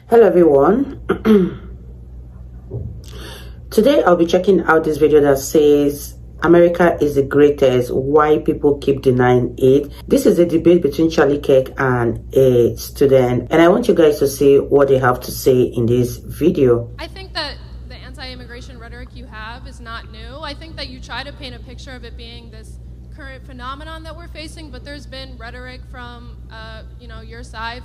Hello everyone. Today I'll be checking out this video that says America is the greatest, why people keep denying it. This is a debate between Charlie Kirk and a student, and I want you guys to see what they have to say in this video. I think that the anti-immigration rhetoric you have is not new. I think that you try to paint a picture of it being this current phenomenon that we're facing, but there's been rhetoric from your side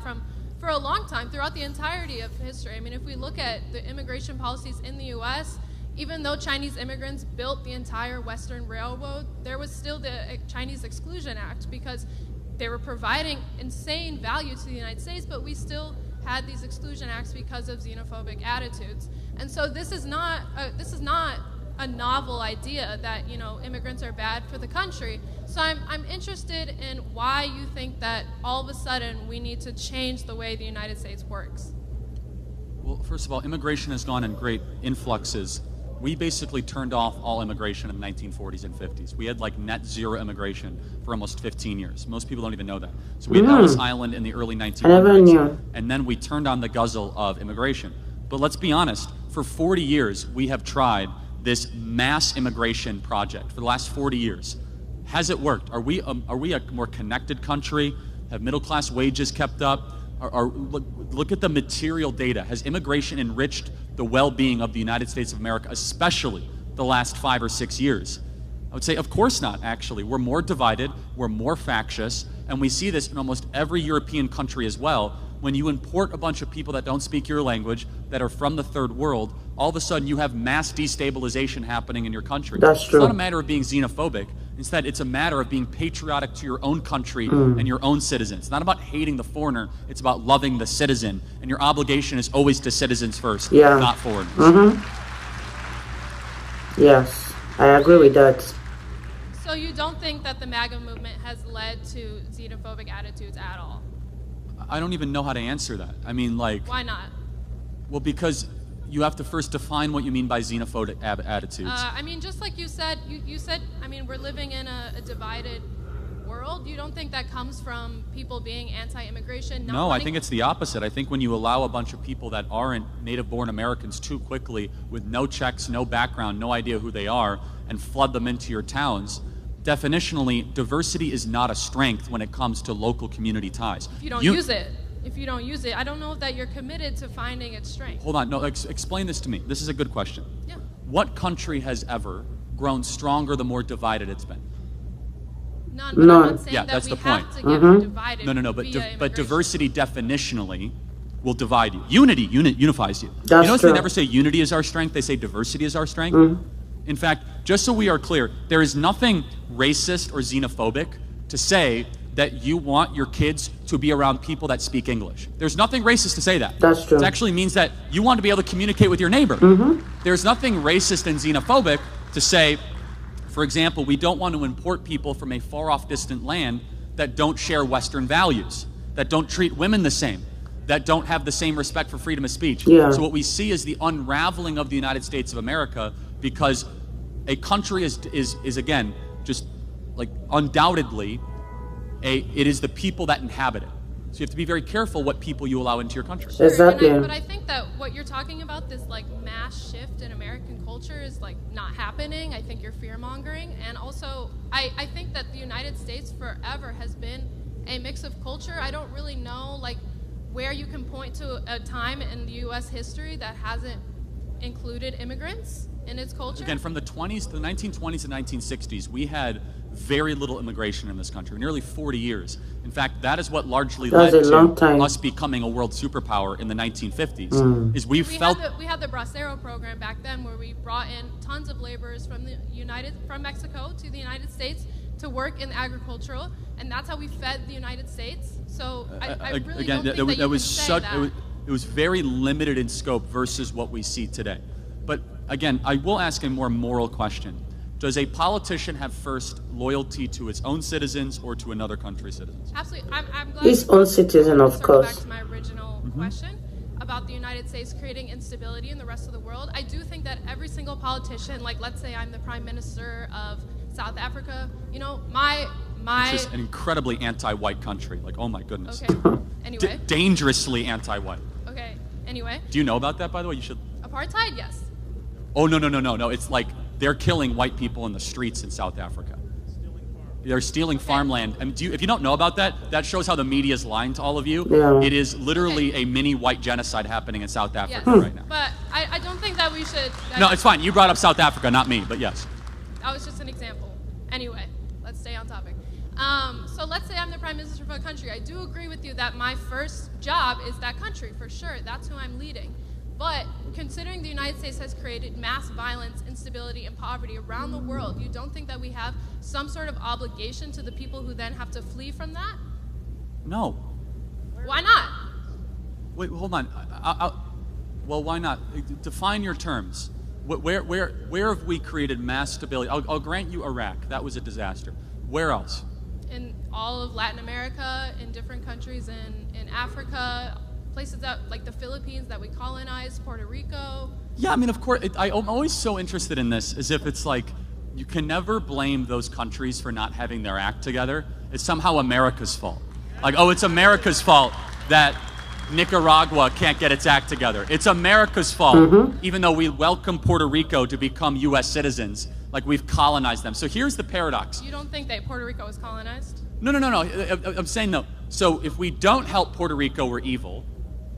for a long time, throughout the entirety of history. I mean, if we look at the immigration policies in the U.S., even though Chinese immigrants built the entire Western Railroad, there was still the Chinese Exclusion Act because they were providing insane value to the United States, but we still had these exclusion acts because of xenophobic attitudes. And so this is not a novel idea that immigrants are bad for the country. So I'm interested in why you think that all of a sudden we need to change the way the United States works. Well, first of all, immigration has gone in great influxes. We basically turned off all immigration in the 1940s and 50s. We had like net zero immigration for almost 15 years. Most people don't even know that. So we had Ellis Island in the early 1900s. I never knew. And then we turned on the guzzle of immigration. But let's be honest, for 40 years we have tried this mass immigration project for the last 40 years. Has it worked? Are we a more connected country? Have middle-class wages kept up? Look at the material data. Has immigration enriched the well-being of the United States of America, especially the last 5 or 6 years? I would say, of course not, actually. We're more divided, we're more factious, and we see this in almost every European country as well. When you import a bunch of people that don't speak your language, that are from the third world, all of a sudden you have mass destabilization happening in your country. That's true. It's not a matter of being xenophobic. Instead, it's a matter of being patriotic to your own country and your own citizens. It's not about hating the foreigner, it's about loving the citizen. And your obligation is always to citizens first, not foreigners. Yes, I agree with that. So you don't think that the MAGA movement has led to xenophobic attitudes at all? I don't even know how to answer that. I mean, like... Why not? Well, because you have to first define what you mean by xenophobic attitudes. I mean, just like you said, I mean, we're living in a divided world. You don't think that comes from people being anti-immigration? No, I think it's the opposite. I think when you allow a bunch of people that aren't native-born Americans too quickly, with no checks, no background, no idea who they are, and flood them into your towns, definitionally, diversity is not a strength when it comes to local community ties. If you don't use it, I don't know that you're committed to finding its strength. Hold on, no, explain this to me. This is a good question. Yeah. What country has ever grown stronger the more divided it's been? None. But I'm not saying that that's we the point. have to get more divided. No, but diversity definitionally will divide you. Unity unifies you. That's you notice true. They never say unity is our strength, they say diversity is our strength. In fact, just so we are clear, there is nothing racist or xenophobic to say that you want your kids to be around people that speak English. There's nothing racist to say that. That's true. It actually means that you want to be able to communicate with your neighbor. There's nothing racist and xenophobic to say, for example, we don't want to import people from a far-off distant land that don't share Western values, that don't treat women the same, that don't have the same respect for freedom of speech. Yeah. So what we see is the unraveling of the United States of America, because a country is again, just like undoubtedly, it is the people that inhabit it. So you have to be very careful what people you allow into your country. Sure, Exactly. but I think that what you're talking about, this like mass shift in American culture, is like not happening. I think you're fear-mongering. And also, I think that the United States forever has been a mix of culture. I don't really know like where you can point to a time in the U.S. history that hasn't included immigrants in its culture. Again, from the 1920s and 1960s, we had very little immigration in this country, nearly 40 years. In fact, that is what largely led to us becoming a world superpower in the 1950s. Is we had the Bracero program back then, where we brought in tons of laborers from Mexico to the United States to work in agricultural, and that's how we fed the United States. So I really don't think that you can say that. It was very limited in scope versus what we see today. But again, I will ask a more moral question. Does a politician have first loyalty to its own citizens or to another country's citizens? Absolutely. I'm glad His own citizen, of course. Back to my original question about the United States creating instability in the rest of the world. I do think that every single politician, like let's say I'm the Prime Minister of South Africa, Which is an incredibly anti-white country. Like, oh my goodness. Okay. Anyway. Dangerously anti-white. Okay. Anyway. Do you know about that, by the way? You should. Apartheid, yes. Oh, no. It's like they're killing white people in the streets in South Africa. They're stealing farmland. I mean, if you don't know about that, that shows how the media is lying to all of you. Yeah. It is literally a mini white genocide happening in South Africa Yes. right now. But I don't think that we should... No, it's fine. You brought up South Africa, not me, but yes. That was just an example. Anyway, let's stay on topic. So let's say I'm the prime minister of a country. I do agree with you that my first job is that country, for sure. That's who I'm leading. But considering the United States has created mass violence, instability, and poverty around the world, you don't think that we have some sort of obligation to the people who then have to flee from that? No. Why not? Wait, hold on. Well, why not? Define your terms. Where have we created mass stability? I'll grant you Iraq. That was a disaster. Where else? In all of Latin America, in different countries in Africa, places that, like the Philippines that we colonized, Puerto Rico. Yeah, I mean, of course, I'm always so interested in this, as if it's like, you can never blame those countries for not having their act together. It's somehow America's fault. Like, oh, it's America's fault that Nicaragua can't get its act together. It's America's fault, even though we welcome Puerto Rico to become U.S. citizens, like we've colonized them. So here's the paradox. You don't think that Puerto Rico was colonized? No. I'm saying no. So if we don't help Puerto Rico, we're evil.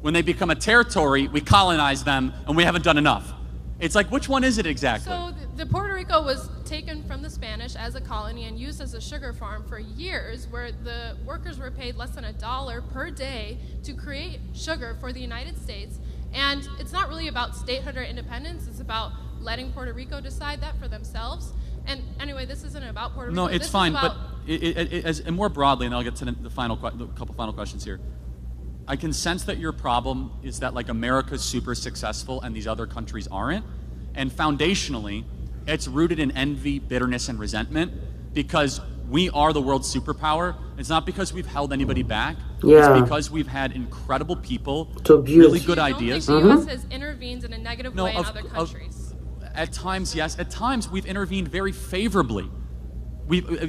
When they become a territory, we colonize them, and we haven't done enough. It's like, which one is it exactly? So the Puerto Rico was taken from the Spanish as a colony and used as a sugar farm for years, where the workers were paid less than $1 per day to create sugar for the United States. And it's not really about statehood or independence. It's about letting Puerto Rico decide that for themselves. And anyway, this isn't about Puerto Rico. No, it's fine, but and more broadly, and I'll get to the couple final questions here. I can sense that your problem is that, like, America's super successful and these other countries aren't. And foundationally, it's rooted in envy, bitterness, and resentment, because we are the world's superpower. It's not because we've held anybody back. Yeah. It's because we've had incredible people, to build really good You don't ideas. think the U.S. has intervened in a negative way in other of- countries? At times, yes. At times, we've intervened very favorably.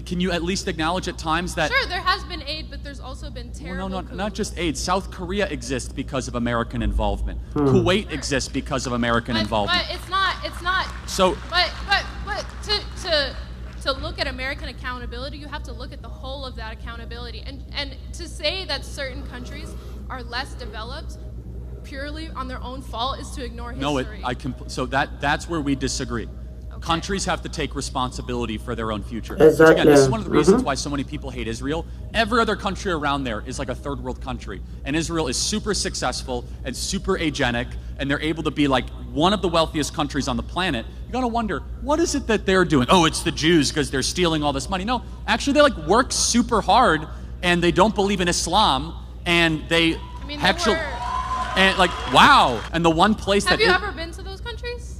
Can you at least acknowledge at times that... Sure, there has been aid, but there's also been terrible No, coups. not just aid. South Korea exists because of American involvement. Kuwait exists because of American involvement. But it's not. So, But to look at American accountability, you have to look at the whole of that accountability. And to say that certain countries are less developed purely on their own fault is to ignore history. so that's where we disagree. Okay. Countries have to take responsibility for their own future. Exactly. Which, again, this is one of the reasons why so many people hate Israel. Every other country around there is like a third world country. And Israel is super successful and super agenic, and they're able to be like one of the wealthiest countries on the planet. You gotta wonder, what is it that they're doing? Oh, it's the Jews because they're stealing all this money. No, actually they like work super hard, and they don't believe in Islam, and they and like, wow. And the one place Have you ever been to those countries?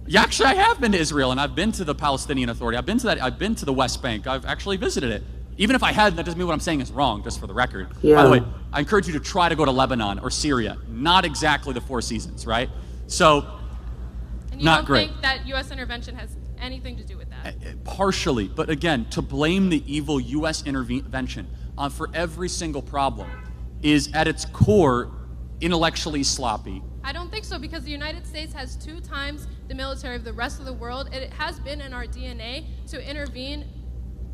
Yeah, actually, I have been to Israel, and I've been to the Palestinian Authority. I've been to the West Bank. I've actually visited it. Even if I hadn't, that doesn't mean what I'm saying is wrong, just for the record. Yeah. By the way, I encourage you to try to go to Lebanon or Syria. Not exactly the Four Seasons, right? So, And you not don't great. think that U.S. intervention has anything to do with that? Partially, but again, to blame the evil U.S. intervention for every single problem is, at its core, intellectually sloppy. I don't think so, because the United States has 2 times the military of the rest of the world, and it has been in our DNA to intervene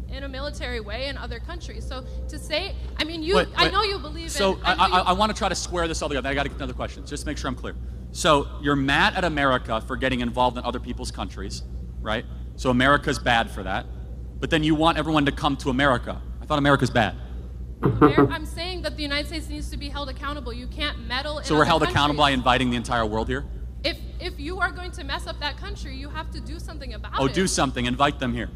in a military way in other countries. So to say, I mean, I know you believe in... So I want to try to square this all together. I got to get another question, just to make sure I'm clear. So you're mad at America for getting involved in other people's countries, right? So America's bad for that. But then you want everyone to come to America. I thought America's bad. I'm saying that the United States needs to be held accountable. You can't meddle in So we're other held accountable by countries. inviting the entire world here? If you are going to mess up that country, you have to do something about it. Oh, do something. Invite them here.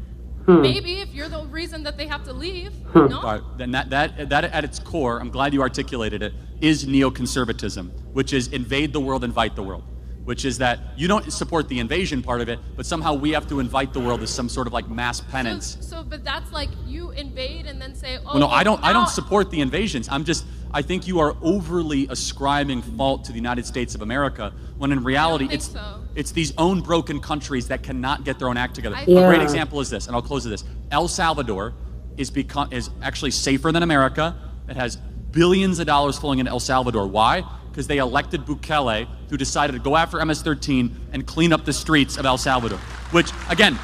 Maybe if you're the reason that they have to leave. No? All right, then that at its core, I'm glad you articulated it, is neoconservatism, which is invade the world, invite the world. Which is that you don't support the invasion part of it, but somehow we have to invite the world as some sort of like mass penance. But that's like you invade and then say, oh, Well, no, I now don't support the invasions. I think you are overly ascribing fault to the United States of America, when in reality it's these own broken countries that cannot get their own act together. Yeah. A great example is this, and I'll close with this. El Salvador is actually safer than America. It has billions of dollars flowing into El Salvador. Why? because they elected Bukele, who decided to go after MS-13 and clean up the streets of El Salvador. Which, again,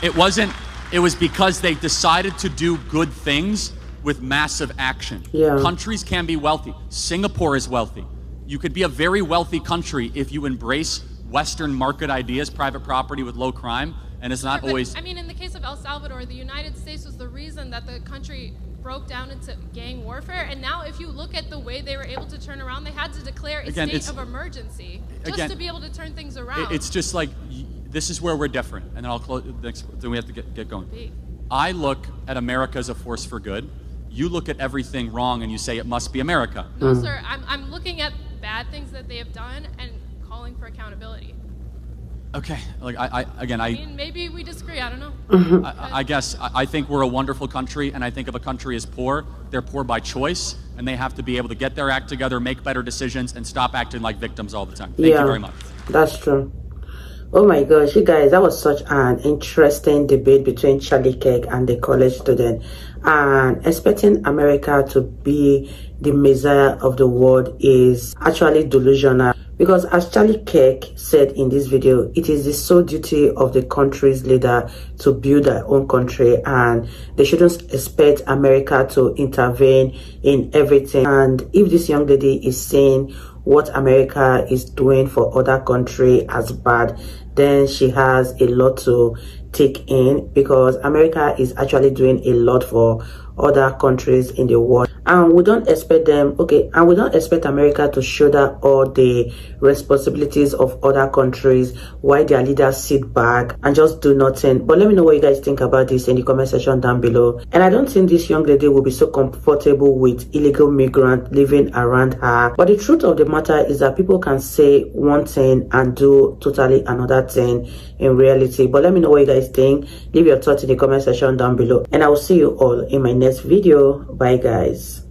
it was because they decided to do good things with massive action. Yeah. Countries can be wealthy. Singapore is wealthy. You could be a very wealthy country if you embrace Western market ideas, private property with low crime, and it's not always... I mean, in the case of El Salvador, the United States was the reason that the country broke down into gang warfare, and now if you look at the way they were able to turn around, they had to declare a state of emergency just to be able to turn things around. It's just like, this is where we're different, and then I'll close, then we have to get going. I look at America as a force for good. You look at everything wrong and you say it must be America. No, sir, I'm looking at bad things that they have done and calling for accountability. Okay, like I mean, maybe we disagree, I don't know. I guess I think we're a wonderful country, and I think if a country is poor, they're poor by choice, and they have to be able to get their act together, make better decisions, and stop acting like victims all the time. Thank you very much. That's true. Oh my gosh, you guys, that was such an interesting debate between Charlie Kirk and the college student. And expecting America to be the messiah of the world is actually delusional. Because as Charlie Kirk said in this video, it is the sole duty of the country's leader to build their own country, and they shouldn't expect America to intervene in everything. And if this young lady is saying what America is doing for other countries as bad, then she has a lot to take in, because America is actually doing a lot for other countries in the world, and we don't expect them, and we don't expect America to shoulder all the responsibilities of other countries while their leaders sit back and just do nothing. But let me know what you guys think about this in the comment section down below. And I don't think this young lady will be so comfortable with illegal migrants living around her. But the truth of the matter is that people can say one thing and do totally another thing in reality. But let me know what you guys think. Leave your thoughts in the comment section down below, and I will see you all in my next video. Bye guys.